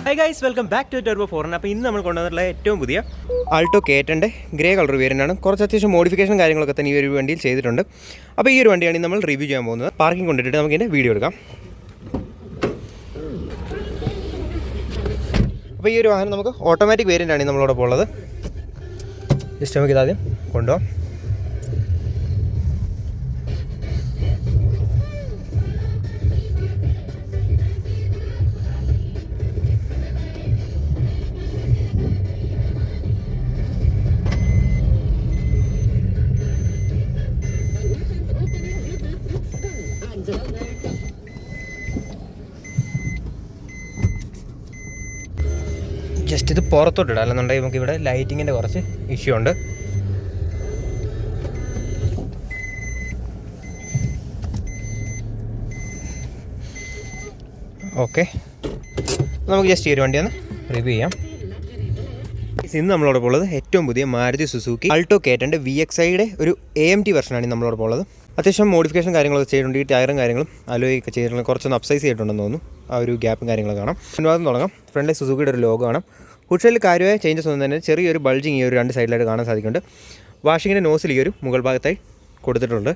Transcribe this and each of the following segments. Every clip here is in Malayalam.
Hi guys, welcome back to turbo 4. അപ്പോൾ ഇന്ന് നമ്മൾ കൊണ്ടുവന്നിട്ടുള്ള ഏറ്റവും പുതിയ ആൾട്ടോ K10 ഗ്രേ കളർ വേരിയൻ്റാണ്. കുറച്ച് അത്യാവശ്യം മോഡിഫിക്കേഷൻ കാര്യങ്ങളൊക്കെ തന്നെ ഈ ഒരു വണ്ടിയിൽ ചെയ്തിട്ടുണ്ട്. അപ്പോൾ ഈ ഒരു വണ്ടിയാണ് നമ്മൾ റിവ്യൂ ചെയ്യാൻ പോകുന്നത്. പാർക്കിംഗ് കൊണ്ടിട്ട് നമുക്ക് ഇതിൻ്റെ വീഡിയോ എടുക്കാം. അപ്പോൾ ഈ ഒരു വാഹനം നമുക്ക് ഓട്ടോമാറ്റിക് വേരിയൻ്റാണ് നമ്മളോടൊപ്പം ഉള്ളത്. ജസ്റ്റ് നമുക്ക് ഇതാദ്യം കൊണ്ടുപോകാം. ജസ്റ്റ് ഇത് പുറത്തോട്ടിടാം, അല്ലെന്നുണ്ടെങ്കിൽ നമുക്കിവിടെ ലൈറ്റിങ്ങിൻ്റെ കുറച്ച് ഇഷ്യൂ ഉണ്ട്. ഓക്കെ, നമുക്ക് ജസ്റ്റ് ഈ ഒരു വണ്ടി ഒന്ന് റിവ്യൂ ചെയ്യാം. ഇന്ന് നമ്മളോടൊപ്പം ഉള്ളത് ഏറ്റവും പുതിയ മാരുതി സുസുക്കി ആൾട്ടോ K10 VXIയുടെ ഒരു AMT വെർഷനാണ് നമ്മളോടൊപ്പം ഉള്ളത്. അത്യാവശ്യം മോഡിഫിക്കേഷൻ കാര്യങ്ങളൊക്കെ ചെയ്തിട്ടുണ്ട്. ഈ ടയറും കാര്യങ്ങളും അലോയൊക്കെ ചെയ്തിട്ടുണ്ട്. കുറച്ചൊന്ന് അപ്സൈസ് ചെയ്തിട്ടുണ്ടെന്ന് തോന്നുന്നു. ആ ഒരു ഗ്യാപ്പും കാര്യങ്ങളൊക്കെ കാണാം. മുൻഭാഗം തുടങ്ങാം. ഫ്രണ്ടിൽ സുസുക്കിയുടെ ഒരു ലോഗോ കാണാം. ഹുഡ് കാര്യമായ ചേഞ്ചസ് ഒന്നും തന്നെ ചെറിയൊരു ബൾജിങ് ഈ ഒരു രണ്ട് സൈഡിലായിട്ട് കാണാൻ സാധിക്കുന്നുണ്ട്. വാഷിങ്ങിൻ്റെ നോസിൽ ഈ ഒരു മുകൾ ഭാഗത്തായി കൊടുത്തിട്ടുണ്ട്.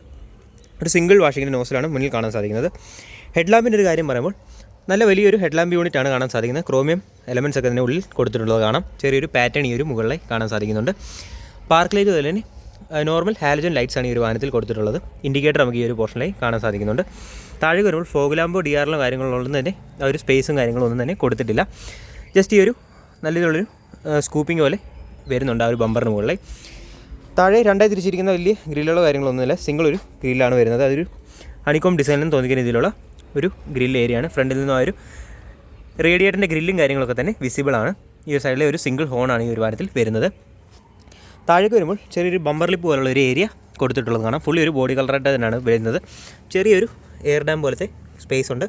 ഒരു സിംഗിൾ വാഷിങ്ങിൻ്റെ നോസിലാണ് മുന്നിൽ കാണാൻ സാധിക്കുന്നത്. ഹെഡ്ലാമ്പിൻ്റെ ഒരു കാര്യം പറയുമ്പോൾ നല്ല വലിയൊരു ഹെഡ്ലാമ്പ് യൂണിറ്റാണ് കാണാൻ സാധിക്കുന്നത്. ക്രോമിയം എലമെൻറ്റ്സ് ഒക്കെ തന്നെ ഉള്ളിൽ കൊടുത്തിട്ടുള്ളത് കാണാം. ചെറിയൊരു പാറ്റേൺ ഈ ഒരു മുകളിലായി കാണാൻ സാധിക്കുന്നുണ്ട്. പാർക്ക് ലൈറ്റ് പോലെ തന്നെ നോർമൽ ഹാലജൻ ലൈറ്റ്സ് ആണ് ഈ ഒരു വാഹനത്തിൽ കൊടുത്തിട്ടുള്ളത്. ഇൻഡിക്കേറ്റർ നമുക്ക് ഈ ഒരു പോർഷനിലായി കാണാൻ സാധിക്കുന്നുണ്ട്. താഴെ വരുമ്പോൾ ഫോഗ് ലാമ്പോ DRLോ കാര്യങ്ങളൊന്നും തന്നെ ആ ഒരു സ്പേസും കാര്യങ്ങളും ഒന്നും തന്നെ കൊടുത്തിട്ടില്ല. ജസ്റ്റ് ഈ ഒരു നല്ല രീതിയിലുള്ളൊരു സ്കൂപ്പിംഗ് പോലെ വരുന്നുണ്ട് ആ ഒരു ബമ്പറിന് മുകളിൽ. താഴെ രണ്ടായി തിരിച്ചിരിക്കുന്ന വലിയ ഗ്രില്ലുകളോ കാര്യങ്ങളൊന്നുമില്ല. സിംഗിൾ ഒരു ഗ്രില്ലാണ് വരുന്നത്. അതൊരു ഹണിക്കോം ഡിസൈനിലും തോന്നിക്കുന്ന രീതിയിലുള്ള ഒരു ഗ്രില്ല് ഏരിയയാണ്. ഫ്രണ്ടിൽ നിന്നും ആ ഒരു റേഡിയേറ്ററിൻ്റെ ഗ്രില്ലും കാര്യങ്ങളൊക്കെ തന്നെ വിസിബിളാണ്. ഈ ഒരു സൈഡിലെ ഒരു സിംഗിൾ ഹോണാണ് ഈ ഒരു വാഹനത്തിൽ വരുന്നത്. താഴേക്ക് വരുമ്പോൾ ചെറിയൊരു ബമ്പർ ലിപ്പ് പോലുള്ള ഒരു ഏരിയ കൊടുത്തിട്ടുള്ളത് കാണാം. ഫുള്ളി ഒരു ബോഡി കളറായിട്ട് തന്നെയാണ് വരുന്നത്. ചെറിയൊരു എയർ ഡാം പോലത്തെ സ്പേസ് ഉണ്ട്.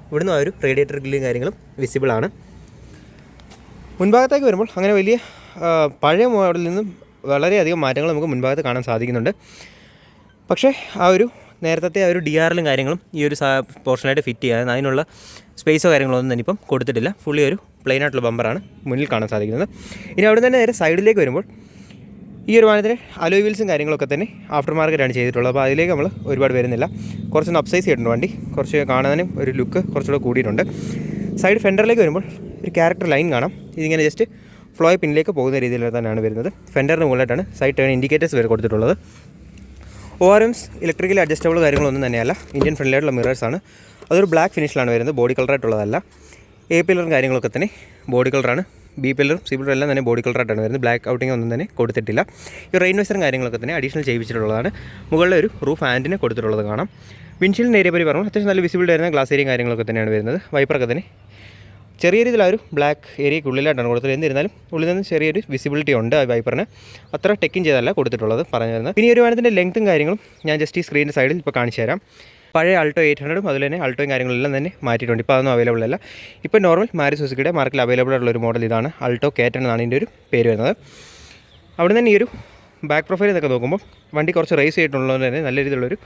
ഇവിടുന്ന് ആ ഒരു റേഡിയേറ്റർ ഗ്രില്ലും കാര്യങ്ങളും വിസിബിളാണ്. മുൻഭാഗത്തേക്ക് വരുമ്പോൾ അങ്ങനെ വലിയ പഴയ മോഡലിൽ നിന്നും വളരെയധികം മാറ്റങ്ങൾ നമുക്ക് മുൻഭാഗത്ത് കാണാൻ സാധിക്കുന്നുണ്ട്. പക്ഷേ ആ ഒരു നേരത്തെ ആ ഒരു DRLും കാര്യങ്ങളും ഈ ഒരു പോർഷനായിട്ട് ഫിറ്റ് ചെയ്യാതെ അതിനുള്ള സ്പേസോ കാര്യങ്ങളോ ഒന്നും തന്നെ ഇപ്പം കൊടുത്തിട്ടില്ല. ഫുള്ളി ഒരു പ്ലെയിൻ ആയിട്ടുള്ള ബമ്പറാണ് മുന്നിൽ കാണാൻ സാധിക്കുന്നത്. ഇനി അവിടെ തന്നെ നേരെ സൈഡിലേക്ക് വരുമ്പോൾ ഈ ഒരു വാഹനത്തിന് അലോയ് വീൽസും കാര്യങ്ങളൊക്കെ തന്നെ ആഫ്റ്റർ മാർക്കറ്റാണ് ചെയ്തിട്ടുള്ളത്. അപ്പോൾ അതിലേക്ക് നമ്മൾ ഒരുപാട് വരുന്നില്ല. കുറച്ചൊന്ന് അപ്സൈസ് ചെയ്തിട്ടുണ്ട് വണ്ടി. കുറച്ച് കാണാനും ഒരു ലുക്ക് കുറച്ചുകൂടെ കൂടിയിട്ടുണ്ട്. സൈഡ് ഫെൻഡറിലേക്ക് വരുമ്പോൾ ഒരു ക്യാരക്ടർ ലൈൻ കാണാം. ഇതിങ്ങനെ ജസ്റ്റ് ഫ്ലോയ് പിന്നിലേക്ക് പോകുന്ന രീതിയിൽ തന്നെയാണ് വരുന്നത്. ഫെൻഡറിന് മുകളിലായിട്ടാണ് സൈഡ് ടേൺ ഇൻഡിക്കേറ്റേഴ്സ് വരെ കൊടുത്തിട്ടുള്ളത്. ORMs ഇലക്ട്രിക്കലി അഡ്ജസ്റ്റബിൾ കാര്യങ്ങളൊന്നും തന്നെയല്ല. ഇന്ത്യൻ ഫ്രണ്ട്ലിയായിട്ടുള്ള മിറേഴ്സാണ്. അതൊരു ബ്ലാക്ക് ഫിനിഷിലാണ് വരുന്നത്. ബോഡി കളറായിട്ടുള്ളതല്ല. A പില്ലറും കാര്യങ്ങളൊക്കെ തന്നെ ബോഡി കളറാണ്. B പില്ലറും C പില്ലറും എല്ലാം തന്നെ ബോഡി കളറായിട്ടാണ് വരുന്നത്. ബ്ലാക്ക് ഔട്ടിംഗ് ഒന്നും തന്നെ കൊടുത്തിട്ടില്ല. ഈ റെയിൻ വൈസറും കാര്യങ്ങളൊക്കെ തന്നെ അഡീഷണൽ ചെയ്യിച്ചിട്ടുള്ളതാണ്. മുകളിലെ ഒരു റൂഫ് ആൻറ്റിനെ കൊടുത്തിട്ടുള്ളത് കാണാം. വിൻഷീൽഡിൻ്റെ ഏരിയ പറ്റി പറയുമ്പോൾ അത്യാവശ്യം നല്ല വിസിബിലിറ്റി വരുന്ന ഗ്ലാസ് ഏരിയയും കാര്യങ്ങളൊക്കെ തന്നെയാണ് വരുന്നത്. വൈപ്പറൊക്കെ തന്നെ ചെറിയ രീതിയിൽ ആ ഒരു ബ്ലാക്ക് ഏരിയയ്ക്കുള്ളിലായിട്ടാണ് കൊടുത്തത്. എന്നിരുന്നാലും ഉള്ളിൽ നിന്ന് ചെറിയൊരു വിസിബിലിറ്റി ഉണ്ട് ആ വൈപ്പറിന്. അത്ര ടെക്കിങ് ചെയ്തല്ല കൊടുത്തിട്ടുള്ളത് പറഞ്ഞു തരുന്നത്. പിന്നെ ഈ ഒരു വാഹനത്തിൻ്റെ ലെങ്ത്തും കാര്യങ്ങളും ഞാൻ ജസ്റ്റ് ഈ സ്ക്രീനിൻ്റെ സൈഡിൽ ഇപ്പോൾ കാണിച്ചു തരാം. പഴയ ആൾട്ടോ 800ഉം അതുപോലെ തന്നെ ആൾട്ടോയും കാര്യങ്ങളെല്ലാം തന്നെ മാറ്റിയിട്ടുണ്ട്. ഇപ്പോൾ അതൊന്നും അവൈലബിൾ അല്ല. ഇപ്പോൾ നോർമൽ മാരുതി സുസുക്കിയുടെ മാർക്കറ്റിൽ അവൈലബിൾ ആയിട്ടുള്ള ഒരു മോഡൽ ഇതാണ്. ആൾട്ടോ K10 എന്നാണ് ഇതിൻ്റെ ഒരു പേര് വരുന്നത്. അവിടെ നിന്ന് ഈ ഒരു ബാക്ക് പ്രൊഫൈൽ എന്നൊക്കെ നോക്കുമ്പോൾ വണ്ടി കുറച്ച് റേസ് ചെയ്തിട്ടുള്ളത് തന്നെ നല്ല രീതിയിലുള്ളൊരു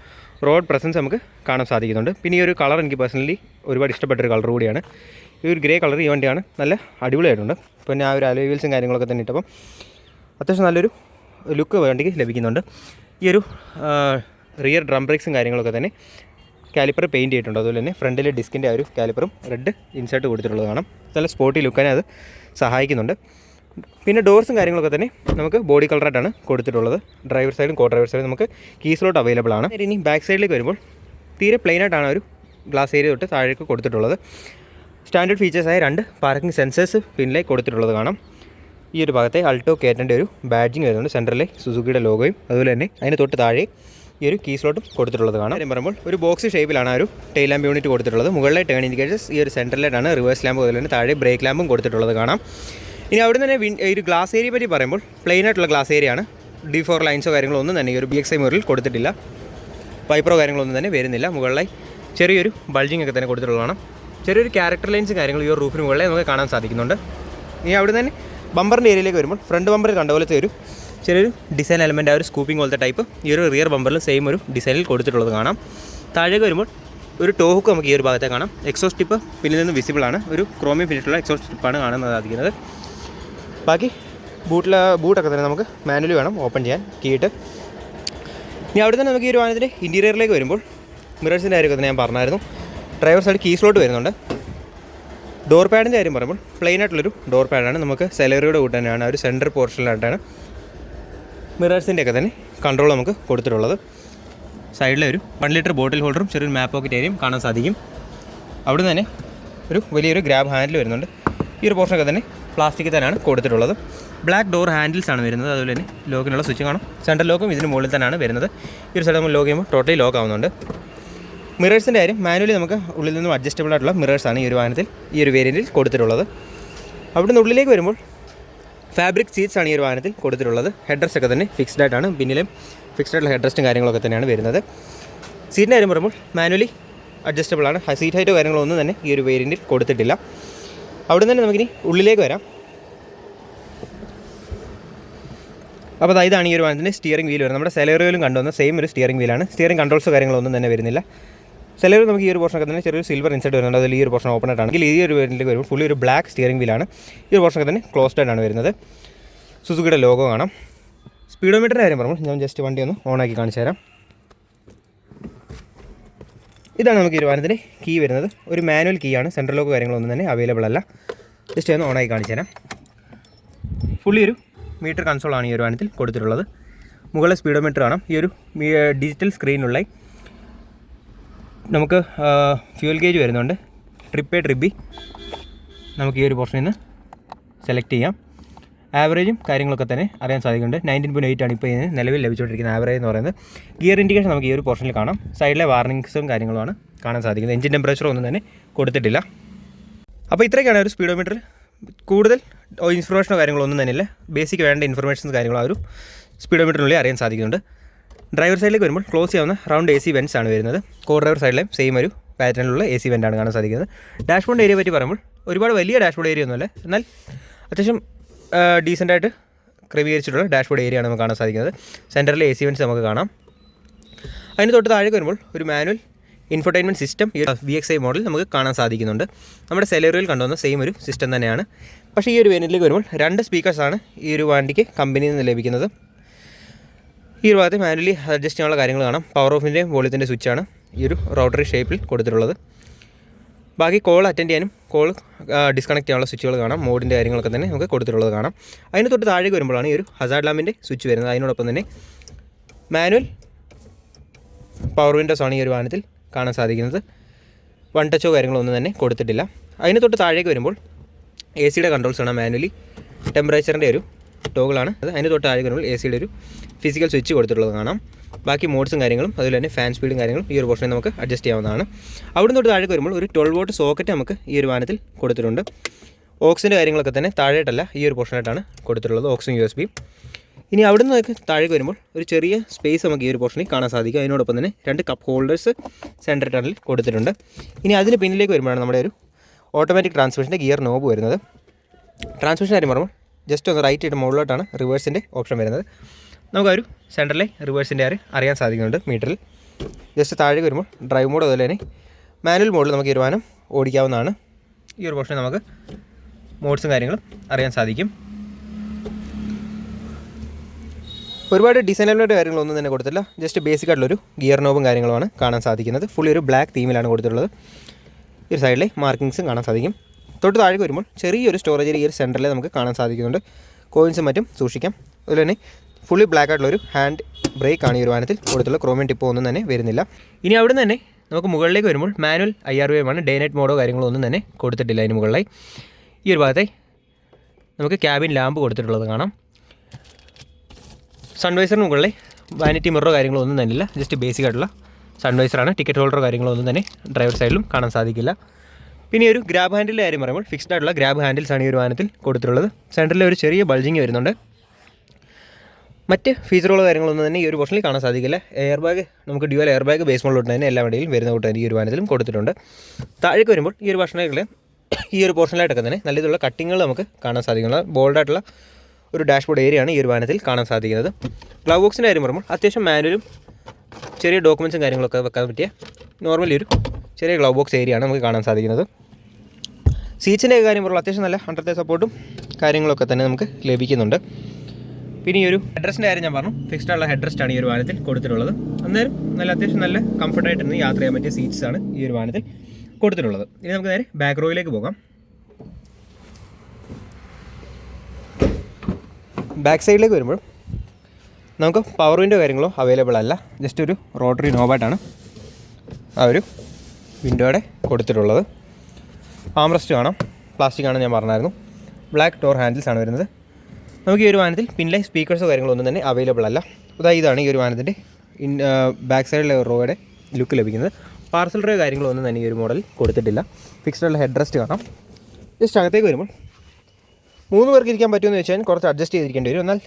റോഡ് പ്രസൻസ് നമുക്ക് കാണാൻ സാധിക്കുന്നുണ്ട്. പിന്നെ ഈ ഒരു കളർ എനിക്ക് പേഴ്സണലി ഒരുപാട് ഇഷ്ടപ്പെട്ടൊരു കളർ കൂടിയാണ്. ഈ ഒരു ഗ്രേ കളർ ഈ വണ്ടിയാണ് നല്ല അടിപൊളിയായിട്ടുണ്ട്. പിന്നെ ആ ഒരു അലോയ് വീൽസും കാര്യങ്ങളൊക്കെ തന്നെ ഇട്ടപ്പം അത്യാവശ്യം നല്ലൊരു ലുക്ക് വണ്ടിക്ക് ലഭിക്കുന്നുണ്ട്. ഈ ഒരു റിയർ ഡ്രം ബ്രേക്സും കാര്യങ്ങളൊക്കെ തന്നെ കാലിപ്പർ പെയിൻറ്റ് ചെയ്തിട്ടുണ്ട്. അതുപോലെ തന്നെ ഫ്രണ്ടിലെ ഡിസ്കിൻ്റെ ആ ഒരു കാലിപ്പറും റെഡ് ഇൻസേർട്ട് കൊടുത്തിട്ടുള്ളത് കാണാം. നല്ല സ്പോർട്ടി ലുക്കാനെ അത് സഹായിക്കുന്നുണ്ട്. പിന്നെ ഡോർസും കാര്യങ്ങളൊക്കെ തന്നെ നമുക്ക് ബോഡി കളറായിട്ടാണ് കൊടുത്തിട്ടുള്ളത്. ഡ്രൈവർ സൈഡും കോ ഡ്രൈവർ സൈഡും നമുക്ക് കീസിലോട്ട് അവൈലബിൾ ആണ്. ഇനി ബാക്ക് സൈഡിലേക്ക് വരുമ്പോൾ തീരെ പ്ലെയിനായിട്ടാണ് ഒരു ഗ്ലാസ് ഏരിയ തൊട്ട് താഴേക്ക് കൊടുത്തിട്ടുള്ളത്. സ്റ്റാൻഡേർഡ് ഫീച്ചേഴ്സായ 2 പാർക്കിംഗ് സെൻസേഴ്സ് പിന്നിലേക്ക് കൊടുത്തിട്ടുള്ളത് കാണാം. ഈ ഒരു ഭാഗത്തെ ആൾട്ടോ K10 ഒരു ബാഡ്ജിങ് വരുന്നുണ്ട്. സെൻറ്ററിലെ സുസുക്കിയുടെ ലോഗോയും അതുപോലെ തന്നെ അതിന് തൊട്ട് താഴെ ഈ ഒരു കീസ്ലോട്ടും കൊടുത്തിട്ടുള്ളത് കാണാം. കാര്യം പറയുമ്പോൾ ഒരു ബോക്സ് ഷേപ്പിലാണ് ആ ഒരു ടെയിൽ ലാമ്പ് യൂണിറ്റ് കൊടുത്തിട്ടുള്ളത്. മുകളിലെ ടേൺ ഇൻഡിക്കേറ്റേഴ്സ് ഈ ഒരു സെൻറ്ററിലായിട്ടാണ് റിവേഴ്സ് ലാമ്പ് അതുപോലെ തന്നെ താഴെ ബ്രേക്ക് ലാമ്പും കൊടുത്തിട്ടുള്ളത് കാണാം. ഇനി അവിടെ തന്നെ ഈ ഒരു ഗ്ലാസ് ഏരിയ പറ്റി പറയുമ്പോൾ പ്ലെയിൻ ആയിട്ടുള്ള ഗ്ലാസ് ഏരിയയാണ്. D4 ലൈൻസോ കാര്യങ്ങളോ ഒന്നും തന്നെ ഈ ഒരു BXI മോഡലിൽ കൊടുത്തിട്ടില്ല. വൈപ്പറോ കാര്യങ്ങളൊന്നും തന്നെ വരുന്നില്ല. മുകളിലായി ചെറിയൊരു ബൾജിങ് ഒക്കെ തന്നെ കൊടുത്തിട്ടുള്ളതാണ്. ചെറിയൊരു ക്യാരക്ടർ ലൈൻസ് കാര്യങ്ങൾ ഈ ഒരു റൂഫിന് മുകളിൽ നമുക്ക് കാണാൻ സാധിക്കുന്നുണ്ട്. ഇനി അവിടെ തന്നെ ബമ്പറിൻ്റെ ഏരിയയിലേക്ക് വരുമ്പോൾ ഫ്രണ്ട് ബമ്പറിൽ കണ്ട പോലത്തെ ഒരു ചെറിയൊരു ഡിസൈൻ എലമെൻ്റ് ആ ഒരു സ്കൂപ്പിംഗ് പോലത്തെ ടൈപ്പ് ഈ ഒരു റിയർ ബമ്പറിൽ സെയിം ഒരു ഡിസൈനിൽ കൊടുത്തിട്ടുള്ളത് കാണാം. താഴേക്ക് വരുമ്പോൾ ഒരു ടോ ഹുക്ക് നമുക്ക് ഈ ഒരു ഭാഗത്തെ കാണാം. എക്സോസ്റ്റ് ടിപ്പ് പിന്നിൽ നിന്ന് വിസിബിൾ ആണ്. ഒരു ക്രോമിയം ഫിനിഷുള്ള എക്സോസ്റ്റ് ടിപ്പാണ് കാണാൻ സാധിക്കുന്നത്. ബാക്കി ബൂട്ടൊക്കെ തന്നെ നമുക്ക് മാനുവലി വേണം ഓപ്പൺ ചെയ്യാൻ കീയിട്ട്. ഇനി അവിടെ തന്നെ നമുക്ക് ഈ ഒരു വാഹനത്തിൻ്റെ ഇൻറ്റീരിയറിലേക്ക് വരുമ്പോൾ മിറേഴ്സിൻ്റെ കാര്യമൊക്കെ തന്നെ ഞാൻ പറഞ്ഞായിരുന്നു. ഡ്രൈവർ സൈഡ് കീ സ്ലോട്ട് വരുന്നുണ്ട്. ഡോർ പാഡിൻ്റെ കാര്യം പറയുമ്പോൾ പ്ലെയിൻ ആയിട്ടുള്ളൊരു ഡോർ പാഡാണ്. നമുക്ക് സെലറിയുടെ കൂട്ട് തന്നെയാണ്. ഒരു സെൻറ്റർ പോർഷനിലായിട്ടാണ് മിറേഴ്സിൻ്റെയൊക്കെ തന്നെ കൺട്രോൾ നമുക്ക് കൊടുത്തിട്ടുള്ളത്. സൈഡിലെ ഒരു 1 ലിറ്റർ ബോട്ടിൽ ഹോൾഡറും ചെറിയൊരു മാപ്പ് പോക്കറ്റ് ഏരിയയും കാണാൻ സാധിക്കും. അവിടെ തന്നെ ഒരു വലിയൊരു ഗ്രാബ് ഹാൻഡിൽ വരുന്നുണ്ട്. ഈ ഒരു പോർഷനൊക്കെ തന്നെ പ്ലാസ്റ്റിക്കിൽ തന്നെയാണ് കൊടുത്തിട്ടുള്ളത്. ബ്ലാക്ക് ഡോർ ഹാൻഡിൽസ് ആണ് വരുന്നത്. അതുപോലെ തന്നെ ലോക്കിനുള്ള സ്വിച്ച് കാണും. സെൻട്രൽ ലോക്കും ഇതിന് മുകളിൽ തന്നെയാണ് വരുന്നത്. ഈ ഒരു സൈഡ് നമ്മൾ ലോക്ക് ചെയ്യുമ്പോൾ ടോട്ടലി ലോക്ക് ആവുന്നുണ്ട്. മിറേഴ്സിൻ്റെ കാര്യം മാനുവലി നമുക്ക് ഉള്ളിൽ നിന്നും അഡ്ജസ്റ്റബിൾ ആയിട്ടുള്ള മിറേഴ്സാണ് ഈ ഒരു വാഹനത്തിൽ ഈ ഒരു വേരിയൻറ്റിൽ കൊടുത്തിട്ടുള്ളത്. അവിടുന്ന് ഉള്ളിലേക്ക് വരുമ്പോൾ ഫാബ്രിക് സീറ്റ്സ് ആണ് ഈ ഒരു വാഹനത്തിൽ കൊടുത്തിട്ടുള്ളത്. ഹെഡ്രസ്റ്റ് ഒക്കെ തന്നെ ഫിക്സ്ഡ് ആയിട്ടാണ്. പിന്നിലും ഫിക്സ്ഡ് ആയിട്ടുള്ള ഹെഡ്രസ്റ്റും കാര്യങ്ങളൊക്കെ തന്നെയാണ് വരുന്നത്. സീറ്റിൻ്റെ കാര്യം പറയുമ്പോൾ മാനുവലി അഡ്ജസ്റ്റബിൾ ആണ്. സീറ്റ് ഹൈറ്റോ കാര്യങ്ങളൊന്നും തന്നെ ഈ ഒരു വേരിയൻറ്റിൽ കൊടുത്തിട്ടില്ല. അവിടെ തന്നെ നമുക്കിനി ഉള്ളിലേക്ക് വരാം. അപ്പോൾ ഇതാണ് ഈ ഒരു വാഹനത്തിൻ്റെ സ്റ്റിയറിംഗ് വീൽ വരുന്നത്. നമ്മുടെ സെലേറിയോയിലും കണ്ടുവന്ന സെയിം ഒരു സ്റ്റിയറിംഗ് വീലാണ്. സ്റ്റിയറിംഗ് കൺട്രോൾസോ കാര്യങ്ങളൊന്നും തന്നെ വരുന്നില്ല. സെലേറിയോ നമുക്ക് ഈ ഒരു പോർഷനൊക്കെ തന്നെ ചെറിയൊരു സിൽവർ ഇൻസെർട്ട് വരുന്നുണ്ട്. അതിൽ ഈ ഒരു പോർഷൻ ഓപ്പൺ ആയിട്ടാണെങ്കിൽ ഈ ഒരു വേരിയൻറ്റിലേക്ക് വരുമ്പോൾ ഫുള്ളി ഒരു ബ്ലാക്ക് സ്റ്റിയറിംഗ് വീലാണ്. ഈ ഒരു പോർഷനൊക്കെ തന്നെ ക്ലോസ്ഡ് ആയിട്ടാണ് വരുന്നത്. സുസുക്കിയുടെ ലോഗോ കാണാം. സ്പീഡോമീറ്ററിൻ്റെ കാര്യം പറയുമ്പോൾ ഞാൻ ജസ്റ്റ് വണ്ടി ഒന്ന് ഓണാക്കി കാണിച്ചു തരാം. ഇതാണ് നമുക്ക് ഈ ഒരു വാഹനത്തിൻ്റെ കീ വരുന്നത്. ഒരു മാനുവൽ കീ ആണ്. സെൻട്രൽ ലോക്ക് കാര്യങ്ങളൊന്നും തന്നെ അവൈലബിൾ അല്ല. ജസ്റ്റ് ഒന്ന് ഓണാക്കി കാണിച്ചു തരാം. ഫുള്ളി ഒരു മീറ്റർ കൺസോളാണ് ഈ ഒരു വാഹനത്തിൽ കൊടുത്തിട്ടുള്ളത്. മുകളിലെ സ്പീഡോമീറ്റർ കാണാം. ഈ ഒരു ഡിജിറ്റൽ സ്ക്രീനുള്ള നമുക്ക് ഫ്യൂൽ ഗേജ് വരുന്നുണ്ട്. ട്രിപ്പ് എ ട്രിപ്പ് ബി നമുക്ക് ഈ ഒരു പോർഷനിൽ നിന്ന് സെലക്ട് ചെയ്യാം. ആവറേജും കാര്യങ്ങളൊക്കെ തന്നെ അറിയാൻ സാധിക്കുന്നുണ്ട്. 19.8 ആണ് ഇപ്പോൾ ഇതിന് നിലവിൽ ലഭിച്ചുകൊണ്ടിരിക്കുന്ന ആവറേജ് എന്ന് പറയുന്നത്. ഗിയർ ഇൻഡിക്കേഷൻ നമുക്ക് ഈ ഒരു പോർഷനിൽ കാണാം. സൈഡിലെ വാർണിംഗ്സും കാര്യങ്ങളുമാണ് കാണാൻ സാധിക്കുന്നത്. എഞ്ചിൻ ടെമ്പറേച്ചർ ഒന്നും തന്നെ കൊടുത്തിട്ടില്ല. അപ്പോൾ ഇത്രയൊക്കെയാണ് ഒരു സ്പീഡോമീറ്റർ. കൂടുതൽ ഇൻഫർമേഷനോ കാര്യങ്ങളൊന്നും തന്നെ ഇല്ല. ബേസിക് വേണ്ട ഇൻഫർമേഷൻസ് കാര്യങ്ങളോ ആ ഒരു സ്പീഡോമീറ്ററിനുള്ളിൽ അറിയാൻ സാധിക്കുന്നുണ്ട്. ഡ്രൈവർ സൈഡിലേക്ക് വരുമ്പോൾ ക്ലോസ് ചെയ്യാവുന്ന റൗണ്ട് AC വെൻറ്റ്സ് ആണ് വരുന്നത്. കോ ഡ്രൈവർ സൈഡിലെയും സെയിം ഒരു പാറ്റേണിലുള്ള AC വെൻ്റാണ് കാണാൻ സാധിക്കുന്നത്. ഡാഷ്ബോർഡ് ഏരിയ പറ്റി പറയുമ്പോൾ ഒരുപാട് വലിയ ഡാഷ്ബോർഡ് ഏരിയ ഒന്നുമല്ല, എന്നാൽ അത്യാവശ്യം ഡീസൻ്റായിട്ട് ക്രമീകരിച്ചിട്ടുള്ള ഡാഷ്ബോർഡ് ഏരിയയാണ് നമുക്ക് കാണാൻ സാധിക്കുന്നത്. സെൻറ്ററിലെ AC വെൻറ്റ്സ് നമുക്ക് കാണാം. അതിന് തൊട്ട് താഴേക്ക് വരുമ്പോൾ ഒരു മാനുവൽ ഇൻഫർടൈൻമെൻറ്റ് സിസ്റ്റം ഈ VXi മോഡൽ നമുക്ക് കാണാൻ സാധിക്കുന്നുണ്ട്. നമ്മുടെ സെലേറിയോയിൽ കണ്ടുവന്ന സെയിം ഒരു സിസ്റ്റം തന്നെയാണ്. പക്ഷേ ഈ ഒരു വേരിയൻറ്റിലേക്ക് വരുമ്പോൾ 2 സ്പീക്കേഴ്സാണ് ഈ ഒരു വണ്ടിക്ക് കമ്പനിയിൽ നിന്ന് ലഭിക്കുന്നത്. ഈ ഒരു ഭാഗത്ത് മാനുവലി അഡ്ജസ്റ്റ് ചെയ്യാനുള്ള കാര്യങ്ങൾ കാണാം. പവർ ഓഫിൻ്റെയും വോളിയത്തിൻ്റെ സ്വിച്ചാണ് ഈ ഒരു റോട്ടറി ഷേപ്പിൽ കൊടുത്തിട്ടുള്ളത്. ബാക്കി കോൾ അറ്റൻഡ് ചെയ്യാനും കോൾ ഡിസ്കണക്ട് ചെയ്യാനുള്ള സ്വിച്ചുകൾ കാണാം. മോഡിൻ്റെ കാര്യങ്ങളൊക്കെ തന്നെ നമുക്ക് കൊടുത്തിട്ടുള്ളത് കാണാം. അതിന് തൊട്ട് താഴേക്ക് വരുമ്പോഴാണ് ഈ ഒരു ഹസാർഡ് ലാമ്പിൻ്റെ സ്വിച്ച് വരുന്നത്. അതിനോടൊപ്പം തന്നെ മാനുവൽ പവർ വിൻഡോസാണ് ഈ ഒരു വാഹനത്തിൽ കാണാൻ സാധിക്കുന്നത്. വൺ ടച്ചോ കാര്യങ്ങളൊന്നും തന്നെ കൊടുത്തിട്ടില്ല. അതിന് തൊട്ട് താഴേക്ക് വരുമ്പോൾ AC കൺട്രോൾസ് ആണ്. മാനുവലി ടെമ്പറേച്ചറിൻ്റെ ഒരു ടോഗിളാണ് അത്. അതിന് തൊട്ട് താഴേക്ക് വരുമ്പോൾ AC ഒരു ഫിസിക്കൽ സ്വിച്ച് കൊടുത്തിട്ടുള്ളത് കാണാം. ബാക്കി മോഡ്സും കാര്യങ്ങളും അതുപോലെ തന്നെ ഫാൻ സ്പീഡും കാര്യങ്ങളും ഈ ഒരു പോർഷനിൽ നമുക്ക് അഡ്ജസ്റ്റ് ചെയ്യാവുന്നതാണ്. അവിടെ തൊട്ട് താഴേക്ക് വരുമ്പോൾ ഒരു 12 വോൾട്ട് സോക്കറ്റ് നമുക്ക് ഈ ഒരു വാഹനത്തിൽ കൊടുത്തിട്ടുണ്ട്. ഓക്സിൻ്റെ കാര്യങ്ങളൊക്കെ തന്നെ താഴെയായിട്ടല്ല ഈ ഒരു പോർഷനായിട്ടാണ് കൊടുത്തിട്ടുള്ളത്, ഓക്സും USB. ഇനി അവിടെ നിന്ന് താഴേക്ക് വരുമ്പോൾ ഒരു ചെറിയ സ്പേസ് നമുക്ക് ഈ ഒരു പോർഷനിൽ കാണാൻ സാധിക്കും. അതിനോടൊപ്പം തന്നെ 2 കപ്പ് ഹോൾഡേഴ്സ് സെൻറ്റർ ടണലിൽ കൊടുത്തിട്ടുണ്ട്. ഇനി അതിന് പിന്നിലേക്ക് വരുമ്പോഴാണ് നമ്മുടെ ഒരു ഓട്ടോമാറ്റിക് ട്രാൻസ്മിഷൻ്റെ ഗിയർ നോബ് വരുന്നത്. ട്രാൻസ്മിഷൻ കാര്യം പറയുമ്പോൾ ജസ്റ്റ് ഒന്ന് റൈറ്റ് ഇട്ട് മുകളിലോട്ടാണ് റിവേഴ്സിൻ്റെ ഓപ്ഷൻ വരുന്നത്. നമുക്കൊരു സെൻറ്ററിലെ റിവേഴ്സിൻ്റെ അറിയാൻ സാധിക്കുന്നുണ്ട് മീറ്ററിൽ. ജസ്റ്റ് താഴേക്ക് വരുമ്പോൾ ഡ്രൈവ് മോഡ് അതുപോലെ തന്നെ മാനുവൽ മോഡിൽ നമുക്ക് ഈ ഒരു വാഹനം ഓടിക്കാവുന്നതാണ്. ഈ ഒരു പോർഷനിൽ നമുക്ക് മോഡ്സും കാര്യങ്ങളും അറിയാൻ സാധിക്കും. ഒരുപാട് ഡിസൈനബിളുടെ കാര്യങ്ങളൊന്നും തന്നെ കൊടുത്തില്ല. ജസ്റ്റ് ബേസിക് ആയിട്ടുള്ളൊരു ഗിയർ നോബും കാര്യങ്ങളുമാണ് കാണാൻ സാധിക്കുന്നത്. ഫുള്ളി ഒരു ബ്ലാക്ക് തീമിലാണ് കൊടുത്തിട്ടുള്ളത്. ഈ ഒരു സൈഡിലെ മാർക്കിങ്സും കാണാൻ സാധിക്കും. തൊട്ട് താഴേക്ക് വരുമ്പോൾ ചെറിയൊരു സ്റ്റോറേജ് ഏരിയ ഈ ഒരു സെൻറ്ററിൽ നമുക്ക് കാണാൻ സാധിക്കുന്നുണ്ട്. കോയിൻസും മറ്റും സൂക്ഷിക്കാം. അതുപോലെ തന്നെ ഫുള്ളി ബ്ലാക്ക് ആയിട്ടുള്ളൊരു ഹാൻഡ് ബ്രേക്കാണ് ഈ ഒരു വാഹനത്തിൽ കൊടുത്തുള്ള. ക്രോമിയം ടിപ്പോ ഒന്നും തന്നെ വരുന്നില്ല. ഇനി അവിടെ നിന്ന് തന്നെ നമുക്ക് മുകളിലേക്ക് വരുമ്പോൾ മാനുവൽ IRVM ആണ്. ഡേ നൈറ്റ് മോഡോ കാര്യങ്ങളോ ഒന്നും തന്നെ കൊടുത്തിട്ടില്ല. അതിന് മുകളിലായി ഈ ഒരു ഭാഗത്തെ നമുക്ക് ക്യാബിൻ ലാമ്പ് കൊടുത്തിട്ടുള്ളത് കാണാം. സൺവൈസറിന് മുകളിലെ വാനിറ്റി മിററോ കാര്യങ്ങളോ ഒന്നും തന്നെ ഇല്ല. ജസ്റ്റ് ബേസിക് ആയിട്ടുള്ള സൺവൈസറാണ്. ടിക്കറ്റ് ഹോൾഡറോ കാര്യങ്ങളോ ഒന്നും തന്നെ ഡ്രൈവർ സൈഡിലും കാണാൻ സാധിക്കില്ല. പിന്നെ ഒരു ഗ്രാബ് ഹാൻഡിലിൻ്റെ കാര്യം പറയുമ്പോൾ ഫിക്സ്ഡ് ആയിട്ടുള്ള ഗ്രാബ് ഹാൻഡിൽസാണ് ഈ ഒരു വാഹനത്തിൽ കൊടുത്തിട്ടുള്ളത്. സെൻറ്ററിൽ ഒരു ചെറിയ ബൾജിങ് വരുന്നുണ്ട്. മറ്റ് ഫീച്ചറുകളോ കാര്യങ്ങളൊന്നും തന്നെ ഈ ഒരു പോർഷനിൽ കാണാൻ സാധിക്കില്ല. എയർ ബാഗ് നമുക്ക് ഡ്യുവൽ എയർ ബാഗ് ബേസ് മോഡിലോട്ട് തന്നെ എല്ലാ വണ്ടിയിലും വരുന്ന കൂട്ട് തന്നെ ഈ ഒരു വാഹനത്തിലും കൊടുത്തിട്ടുണ്ട്. താഴേക്ക് വരുമ്പോൾ ഈ ഒരു പോർഷനിലായിട്ടൊക്കെ തന്നെ നല്ല രീതിയിലുള്ള കട്ടിങ്ങുകൾ നമുക്ക് കാണാൻ സാധിക്കുന്നത്. ബോൾഡായിട്ടുള്ള ഒരു ഡാഷ്ബോർഡ് ഏരിയയാണ് ഈ ഒരു വാഹനത്തിൽ കാണാൻ സാധിക്കുന്നത്. ഗ്ലൗ ബോക്സിൻ്റെ കാര്യം പറയുമ്പോൾ അത്യാവശ്യം മാനുവലും ചെറിയ ഡോക്യുമെൻറ്റ്സും കാര്യങ്ങളൊക്കെ വെക്കാൻ പറ്റിയ നോർമലി ഒരു ചെറിയ ഗ്ലൗ ബോക്സ് ഏരിയയാണ് നമുക്ക് കാണാൻ സാധിക്കുന്നത്. സീറ്റ്സിൻ്റെ കാര്യം പറയുമ്പോൾ അത്യാവശ്യം നല്ല അണ്ടർത്തെ സപ്പോർട്ടും കാര്യങ്ങളൊക്കെ തന്നെ നമുക്ക് ലഭിക്കുന്നുണ്ട്. പിന്നെ ഈ ഒരു ഹെഡ്രസ്റ്റിൻ്റെ കാര്യം ഞാൻ പറഞ്ഞു, ഫിക്സ്ഡ് ഉള്ള ഹെഡ്രസ്റ്റാണ് ഈ ഒരു വാഹനത്തിൽ കൊടുത്തിട്ടുള്ളത്. അന്നേരം അത്യാവശ്യം നല്ല കംഫർട്ടായിട്ടിരുന്ന് യാത്ര ചെയ്യാൻ പറ്റിയ സീറ്റ്സാണ് ഈ ഒരു വാഹനത്തിൽ കൊടുത്തിട്ടുള്ളത്. ഇനി നമുക്ക് നേരെ ബാക്ക് റോയിലേക്ക് പോകാം. ബാക്ക് സൈഡിലേക്ക് വരുമ്പോൾ നമുക്ക് പവർ വിൻഡോ കാര്യങ്ങളോ അവൈലബിൾ അല്ല. ജസ്റ്റ് ഒരു റോട്ടറി നോബായിട്ടാണ് ആ ഒരു വിൻഡോയുടെ കൊടുത്തിട്ടുള്ളത്. ആംറസ്റ്റ് കാണാം, പ്ലാസ്റ്റിക് ആണെന്ന് ഞാൻ പറഞ്ഞായിരുന്നു. ബ്ലാക്ക് ഡോർ ഹാൻഡിൽസ് ആണ് വരുന്നത്. നമുക്ക് ഈ ഒരു വാഹനത്തിൽ പിന്നിലെ സ്പീക്കേഴ്സോ കാര്യങ്ങളോ ഒന്നും തന്നെ അവൈലബിൾ അല്ല. ഇതാണ് ഈ ഒരു വാഹനത്തിൻ്റെ ബാക്ക് സൈഡിലെ റോയുടെ ലുക്ക് ലഭിക്കുന്നത്. പാർസൽ ഡ്രൈവ് കാര്യങ്ങളോ ഒന്നും തന്നെ ഈ ഒരു മോഡൽ കൊടുത്തിട്ടില്ല. ഫിക്സ്ഡുള്ള ഹെഡ് റെസ്റ്റ് കാണാം. ജസ്റ്റ് അകത്തേക്ക് വരുമ്പോൾ 3 പേർക്ക് ഇരിക്കാൻ പറ്റുമെന്ന് വെച്ചാൽ കുറച്ച് അഡ്ജസ്റ്റ് ചെയ്തിരിക്കേണ്ടി വരും. എന്നാൽ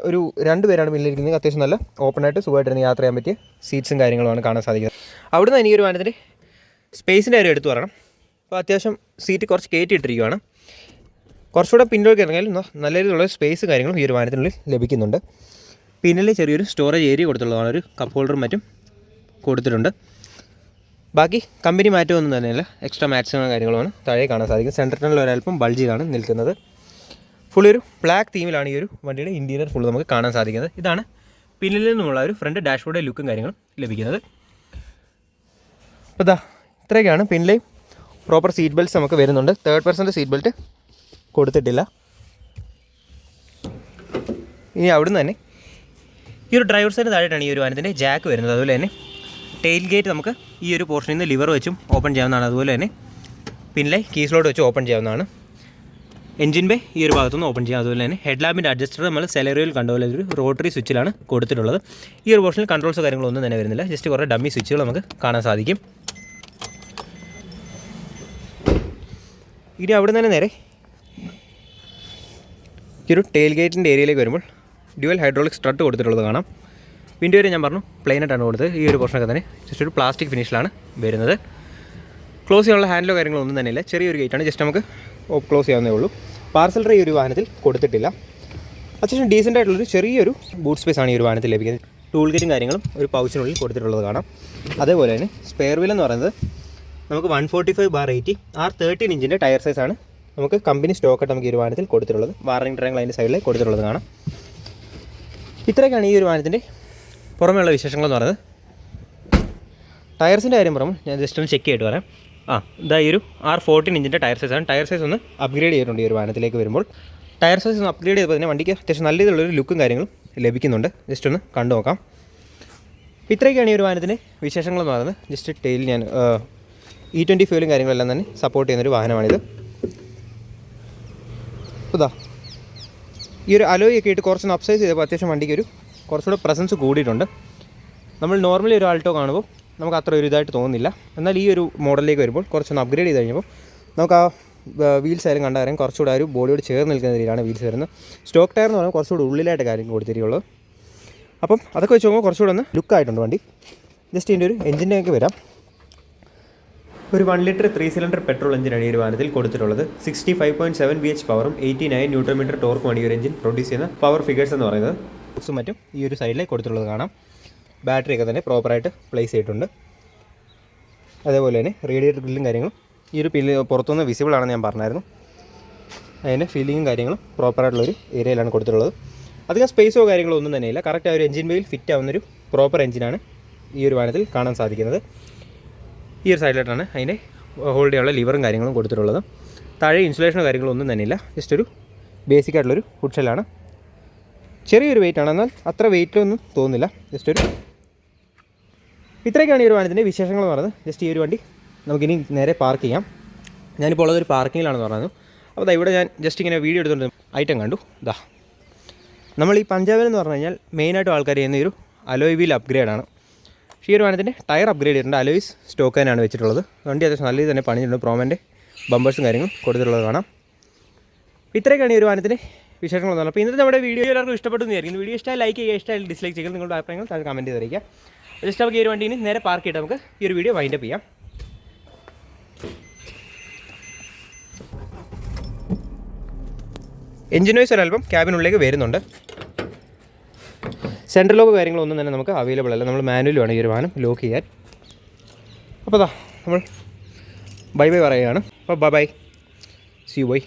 ഒരു 2 പേരാണ് പിന്നിലിരിക്കുന്നത്. അത്യാവശ്യം നല്ല ഓപ്പണായിട്ട് സുഖമായിട്ടിരുന്ന് യാത്ര ചെയ്യാൻ പറ്റിയ സീറ്റ്സും കാര്യങ്ങളുമാണ് കാണാൻ സാധിക്കുന്നത്. അവിടുന്ന് തന്നെ ഈ ഒരു വാഹനത്തിൻ്റെ സ്പേസിൻ്റെ കാര്യം എടുത്തു പറയണം. അപ്പോൾ അത്യാവശ്യം സീറ്റ് കുറച്ച് കയറ്റിയിട്ടിരിക്കുകയാണ്. കുറച്ചുകൂടെ പിന്നിലേക്ക് ഇറങ്ങിയാൽ നല്ല രീതിയിലുള്ള സ്പേസ് കാര്യങ്ങളും ഈ ഒരു വാഹനത്തിനുള്ളിൽ ലഭിക്കുന്നുണ്ട്. പിന്നിൽ ചെറിയൊരു സ്റ്റോറേജ് ഏരിയ കൊടുത്തുള്ളതാണ്. ഒരു കപ്പ് ഹോൾഡറും മറ്റും കൊടുത്തിട്ടുണ്ട്. ബാക്കി കമ്പനി മാറ്റമൊന്നും തന്നെയല്ല, എക്സ്ട്രാ മാറ്റ്സും കാര്യങ്ങളുമാണ് താഴെ കാണാൻ സാധിക്കും. സെൻട്രൽ ടണലിൽ ഒരൽപ്പം ബൾജിലാണ് നിൽക്കുന്നത്. ഫുള്ളി ഒരു ബ്ലാക്ക് തീമിലാണ് ഈ ഒരു വണ്ടിയുടെ ഇൻറ്റീരിയർ ഫുള്ള് നമുക്ക് കാണാൻ സാധിക്കുന്നത്. ഇതാണ് പിന്നിൽ നിന്നുള്ള ഒരു ഫ്രണ്ട് ഡാഷ്ബോർഡിൻ്റെ ലുക്കും കാര്യങ്ങളും ലഭിക്കുന്നത്. അപ്പോൾ ഇത്രയൊക്കെയാണ്. പിന്നിലെയും പ്രോപ്പർ സീറ്റ് ബെൽറ്റ്സ് നമുക്ക് വരുന്നുണ്ട്. 3rd സീറ്റ് ബെൽറ്റ് കൊടുത്തിട്ടില്ല. ഇനി അവിടുന്ന് തന്നെ ഈ ഒരു ഡ്രൈവർ സൈഡിന് താഴെയാണ് ഈ ഒരു വാഹനത്തിൻ്റെ ജാക്ക് വരുന്നത്. അതുപോലെ തന്നെ ടെയിൽ ഗേറ്റ് നമുക്ക് ഈ ഒരു പോർഷനിൽ നിന്ന് ലിവർ വെച്ചും ഓപ്പൺ ചെയ്യാവുന്നതാണ്. അതുപോലെ തന്നെ പിന്നിലെ കീസ്ലോട്ട് വെച്ച് ഓപ്പൺ ചെയ്യാവുന്നതാണ്. എഞ്ചിൻ ബേ ഈ ഒരു ഭാഗത്തുനിന്ന് ഓപ്പൺ ചെയ്യാം. അതുപോലെ തന്നെ ഹെഡ് ലാമ്പിൻ്റെ അഡ്ജസ്റ്റർ നമ്മൾ സെലറിയിൽ കണ്ടുപോലെ ഒരു റോട്ടറി സ്വിച്ചിലാണ് കൊടുത്തിട്ടുള്ളത്. ഈ ഒരു പോർഷനിൽ കൺട്രോൾസോ കാര്യങ്ങളൊന്നും തന്നെ വരുന്നില്ല. ജസ്റ്റ് കുറേ ഡമ്മി സ്വിച്ചുകൾ നമുക്ക് കാണാൻ സാധിക്കും. ഇനി അവിടെ തന്നെ നേരെ ഈ ഒരു ടെയിൽ ഗേറ്റിൻ്റെ ഏരിയയിലേക്ക് വരുമ്പോൾ ഡ്യുവൽ ഹൈഡ്രോളിക് സ്ട്രട്ട് കൊടുത്തിട്ടുള്ളത് കാണാം. വിൻഡോ വരെ ഞാൻ പറഞ്ഞു പ്ലെയിനായിട്ടാണ് കൊടുത്തത്. ഈ ഒരു പോർഷനൊക്കെ തന്നെ ജസ്റ്റ് ഒരു പ്ലാസ്റ്റിക് ഫിനിഷിലാണ് വരുന്നത്. ക്ലോസ് ചെയ്യാനുള്ള ഹാൻഡിലോ കാര്യങ്ങളോ ഒന്നും തന്നെ ഇല്ല. ചെറിയൊരു ഗേറ്റാണ്, ജസ്റ്റ് നമുക്ക് ക്ലോസ് ചെയ്യാവുന്നേ ഉള്ളൂ. പാർസൽ ഡ്രൈവ് ഈ ഒരു വാഹനത്തിൽ കൊടുത്തിട്ടില്ല. അത്യാവശ്യം ഡീസൻ്റ് ആയിട്ടുള്ളൊരു ചെറിയൊരു ബൂട്ട് സ്പേസ് ആണ് ഈ ഒരു വാഹനത്തിൽ ലഭിക്കുന്നത്. ടൂൾ കിറ്റും കാര്യങ്ങളും ഒരു പൗച്ചിനുള്ളിൽ കൊടുത്തിട്ടുള്ളത് കാണാം. അതേപോലെ തന്നെ സ്പെയർ വീൽ എന്ന് പറയുന്നത് നമുക്ക് 145/80 R13 ഇഞ്ചിൻ്റെ ടയർ സൈസാണ് നമുക്ക് കമ്പനി സ്റ്റോക്കായിട്ട് നമുക്ക് ഈ ഒരു വാഹനത്തിൽ കൊടുത്തിട്ടുള്ളത്. വാറനിങ് ട്രയാങ്കിൾ അതിൻ്റെ സൈഡിൽ കൊടുത്തിട്ടുള്ളത് കാണാം. ഇത്രയൊക്കെയാണ് ഈ ഒരു വാഹനത്തിൻ്റെ പുറമെയുള്ള വിശേഷങ്ങളെന്ന് പറയുന്നത്. ടയർസിൻ്റെ കാര്യം പറയുമ്പോൾ ഞാൻ ജസ്റ്റ് ഒന്ന് ചെക്ക് ചെയ്തിട്ട് പറയാം. ഈ ഒരു R14 ഇഞ്ചിൻ്റെ ടയർ സൈസാണ്. ടയർ സൈസ് ഒന്ന് അപ്ഗ്രേഡ് ചെയ്തിട്ടുണ്ട് ഈ ഒരു വാഹനത്തിലേക്ക് വരുമ്പോൾ. ടയർ സൈസ് ഒന്ന് അപ്ഗ്രേഡ് ചെയ്തപ്പോൾ തന്നെ വണ്ടിക്ക് അത്യാവശ്യം നല്ല രീതിയിലുള്ളൊരു ലുക്കും കാര്യങ്ങളും ലഭിക്കുന്നുണ്ട്. ജസ്റ്റ് ഒന്ന് കണ്ടു നോക്കാം. ഇത്രയൊക്കെയാണ് ഈ ഒരു വാഹനത്തിൻ്റെ വിശേഷങ്ങളെന്ന് പറയുന്നത്. ജസ്റ്റ് ടെയിൽ ഞാൻ E20 ഫ്യൂലും കാര്യങ്ങളെല്ലാം തന്നെ സപ്പോർട്ട് ചെയ്യുന്നൊരു വാഹനമാണിത്. അപ്പോൾ ഈ ഒരു അലോയൊക്കെ ഇട്ട് കുറച്ചൊന്ന് അപ്സൈസ് ചെയ്തപ്പോൾ അത്യാവശ്യം വണ്ടിക്ക് ഒരു കുറച്ചുകൂടെ പ്രസൻസ് കൂടിയിട്ടുണ്ട്. നമ്മൾ നോർമലി ഒരു ആൾട്ടോ കാണുമ്പോൾ നമുക്ക് അത്ര ഒരു ഇതായിട്ട് തോന്നുന്നില്ല. എന്നാൽ ഈ ഒരു മോഡലിലേക്ക് വരുമ്പോൾ കുറച്ചൊന്ന് അപ്ഗ്രേഡ് ചെയ്ത് കഴിഞ്ഞപ്പോൾ നമുക്ക് ആ വീൽസ് ആയാലും കണ്ടാലും കുറച്ചുകൂടെ ഒരു ബോഡിയോട് ചേർന്ന് നിൽക്കുന്ന രീതിയിലാണ് വീൽസ് വരുന്നത്. സ്റ്റോക്ക് ടയർ എന്ന് പറയുമ്പോൾ കുറച്ചുകൂടെ ഉള്ളിലായിട്ട് കാര്യം കൊടുത്തിട്ടുള്ളത്. അപ്പം അതൊക്കെ വെച്ച് നോക്കുമ്പോൾ കുറച്ചുകൂടെ ഒന്ന് ലുക്കായിട്ടുണ്ട് വണ്ടി. ജസ്റ്റ് ഇതിൻ്റെ ഒരു എഞ്ചിൻ്റെയൊക്കെ വരാം. ഒരു 1 ലിറ്റർ 3 സിലിണ്ടർ പെട്രോൾ എഞ്ചിനാണ് ഈ ഒരു വാഹനത്തിൽ കൊടുത്തിട്ടുള്ളത്. 65.7 BH പവറും 89 ന്യൂട്ടൺ ടോർക്കുമാണ് ഈ ഒരു എഞ്ചിൻ പ്രൊഡ്യൂസ് ചെയ്യുന്ന പവർ ഫിഗേഴ്സ് എന്ന് പറയുന്നത്. ബോക്സും മറ്റും ഈ ഒരു സൈഡിലേക്ക് കൊടുത്തിട്ടുള്ളത് കാണാം. ബാറ്ററിയൊക്കെ തന്നെ പ്രോപ്പറായിട്ട് പ്ലേസ് ചെയ്തിട്ടുണ്ട്. അതേപോലെ തന്നെ റേഡിയേറ്റർ ഗ്രില്ലും കാര്യങ്ങളും ഈ ഒരു പുറത്തുനിന്ന് വിസിബിൾ ആണെന്ന് ഞാൻ പറഞ്ഞായിരുന്നു. അതിൻ്റെ ഫീലിങ്ങും കാര്യങ്ങളും പ്രോപ്പറായിട്ടുള്ളൊരു ഏരിയയിലാണ് കൊടുത്തിട്ടുള്ളത്. അധികം സ്പേസോ കാര്യങ്ങളോ ഒന്നും തന്നെയില്ല. കറക്റ്റ് ആ ഒരു എഞ്ചിൻ ബേയിൽ ഫിറ്റ് ആവുന്നൊരു പ്രോപ്പർ എഞ്ചിനാണ് ഈ ഒരു വാഹനത്തിൽ കാണാൻ സാധിക്കുന്നത്. ഈ ഒരു സൈഡിലായിട്ടാണ് അതിൻ്റെ ഹോൾഡ് ചെയ്യാനുള്ള ലിവറും കാര്യങ്ങളും കൊടുത്തിട്ടുള്ളത്. താഴെ ഇൻസുലേഷനോ കാര്യങ്ങളോ ഒന്നും തന്നെയില്ല. ജസ്റ്റ് ഒരു ബേസിക് ആയിട്ടുള്ളൊരു ഫുഡ് ഷെല്ലാണ്. ചെറിയൊരു വെയിറ്റാണ്, എന്നാൽ അത്ര വെയിറ്റിലൊന്നും തോന്നുന്നില്ല. ജസ്റ്റ് ഒരു ഇത്രയൊക്കെയാണ് ഈ ഒരു വാഹനത്തിൻ്റെ വിശേഷങ്ങൾ എന്ന് പറയുന്നത്. ജസ്റ്റ് ഈ ഒരു വണ്ടി നമുക്കിനി നേരെ പാർക്ക് ചെയ്യാം. ഞാനിപ്പോൾ ഉള്ളതൊരു പാർക്കിങ്ങിലാണെന്ന് പറഞ്ഞു. അപ്പോൾ ഇവിടെ ഞാൻ ജസ്റ്റ് ഇങ്ങനെ വീഡിയോ എടുത്തുകൊണ്ട് ഐറ്റം കണ്ടു. നമ്മൾ ഈ പഞ്ചാബിൽ എന്ന് പറഞ്ഞു കഴിഞ്ഞാൽ മെയിനായിട്ടും ആൾക്കാർ ചെയ്യുന്ന ഒരു അലോയ് വീൽ അപ്ഗ്രേഡാണ്. പക്ഷേ ഈ ഒരു വാഹനത്തിൻ്റെ ടയർ അപ്ഗ്രേഡ് ചെയ്തിട്ടുണ്ട്. അലോയ്സ് സ്റ്റോക്ക് തന്നെയാണ് വെച്ചിട്ടുള്ളത്. വണ്ടി അത്യാവശ്യം നല്ല രീതിയിൽ തന്നെ പണിഞ്ഞിട്ടുണ്ട്. പ്രോമൻ്റെ ബമ്പേഴ്സും കാര്യങ്ങളും കൊടുത്തിട്ടുള്ളത് കാണാം. ഇത്രയൊക്കെയാണ് ഈ ഒരു വാഹനത്തിൻ്റെ വിശേഷങ്ങൾ എന്ന് പറഞ്ഞാൽ. അപ്പോൾ ഇന്നത്തെ നമ്മുടെ വീഡിയോ എല്ലാവർക്കും ഇഷ്ടപ്പെട്ടു എന്ന് വിചാരിക്കുന്നു. വീഡിയോ ഇഷ്ടമായി ലൈക്ക് ചെയ്യുക, ഇഷ്ടമായി ഡിസ്ലൈക്ക് ചെയ്യുക. നിങ്ങളുടെ അഭിപ്രായങ്ങൾ താഴെ കമൻറ്റ് ചെയ്ത് അറിയിക്കുക. ജസ്റ്റ് നമുക്ക് ഈ ഒരു വണ്ടീനെ നേരെ പാർക്ക് ചെയ്തിട്ട് നമുക്ക് ഈ ഒരു വീഡിയോ വൈൻഡപ്പ് ചെയ്യാം. എഞ്ചിൻ വൈസ് ഒരൽപ്പം ക്യാബിനുള്ളിലേക്ക് വരുന്നുണ്ട്. സെൻട്രൽ ലോക്ക് കാര്യങ്ങളൊന്നും തന്നെ നമുക്ക് അവൈലബിൾ അല്ല. നമ്മൾ മാനുവൽ വേണം ഈ ഒരു വാഹനം ലോക്ക് ചെയ്യാൻ. അപ്പോൾ നമ്മൾ ബൈ ബൈ പറയുകയാണ്. അപ്പോൾ bye bye, see you bye.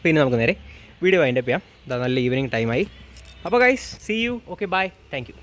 പിന്നെ നമുക്ക് നേരെ വീഡിയോ വൈൻഡപ്പ് ചെയ്യാം. ഇതാ നല്ല ഈവനിങ് ടൈമായി. അപ്പോൾ guys, see you. Okay, bye, thank U.